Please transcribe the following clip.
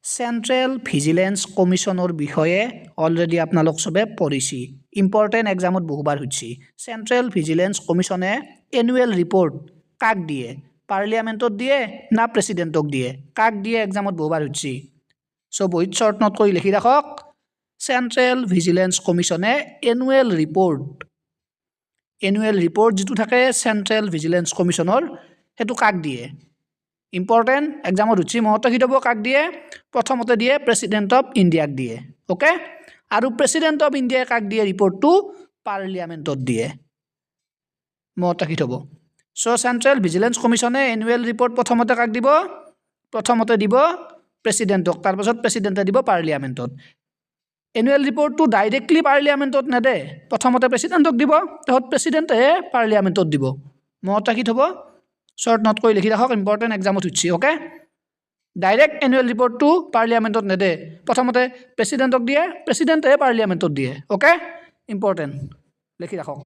central vigilance কমিশ্যনৰ বিষয়ে already আপোনালোক চবে পঢ়িছি ইম্পৰ্টেণ্ট এক্সামত বহুবাৰ সুধিছি চেণ্ট্ৰেল ভিজিলেন্স কমিশ্যনে এনুৱেল ৰিপৰ্ট কাক দিয়ে পাৰ্লিয়ামেণ্টত দিয়ে না প্ৰেচিডেণ্টক দিয়ে কাক দিয়ে এক্সামত বহুবাৰ সুধিছি সো বহিত শ্বৰ্ট নোট কৰি লিখি ৰাখক চেণ্ট্ৰেল ভিজিলেন্স কমিশ্যনে এনুৱেল ৰিপৰ্ট যেটো থাকে চেণ্ট্ৰেল ভিজিলেন্স কমিশ্যনৰ হেতু কাক দিয়ে ইম্পৰ্টেণ্ট এক্সামত সুধিছি মনত ৰাখি থব কাক দিয়ে প্ৰথমতে দিয়ে প্ৰেচিডেণ্ট অফ ইণ্ডিয়াক দিয়ে ওকে আৰু প্ৰেচিডেণ্ট অফ ইণ্ডিয়া কাক দিয়ে ৰিপৰ্টটো পাৰ্লিয়ামেণ্টত দিয়ে মনত ৰাখি থব সো চেণ্ট্ৰেল ভিজিলেন্স কমিশ্যনে এনুৱেল ৰিপৰ্ট প্ৰথমতে কাক দিব প্ৰথমতে দিব প্ৰেচিডেণ্টক তাৰপাছত প্ৰেচিডেণ্টে দিব পাৰ্লিয়ামেণ্টত এনুৱেল ৰিপৰ্টটো ডাইৰেক্টলি পাৰ্লিয়ামেণ্টত নেদে প্ৰথমতে প্ৰেচিডেণ্টক দিব তহত প্ৰেচিডেণ্টে পাৰ্লিয়ামেণ্টত দিব মনত ৰাখি থব শ্বৰ্ট নোট কৰি লিখি ৰাখক ইম্পৰ্টেণ্ট এক্সামত সুধিছি ওকে ডাইৰেক্ট এনুৱেল ৰিপৰ্টটো পাৰ্লিয়ামেণ্টত নেদে প্ৰথমতে প্ৰেচিডেণ্টক দিয়ে প্ৰেচিডেণ্টে পাৰ্লিয়ামেণ্টত দিয়ে ওকে ইম্পৰ্টেণ্ট লিখি ৰাখক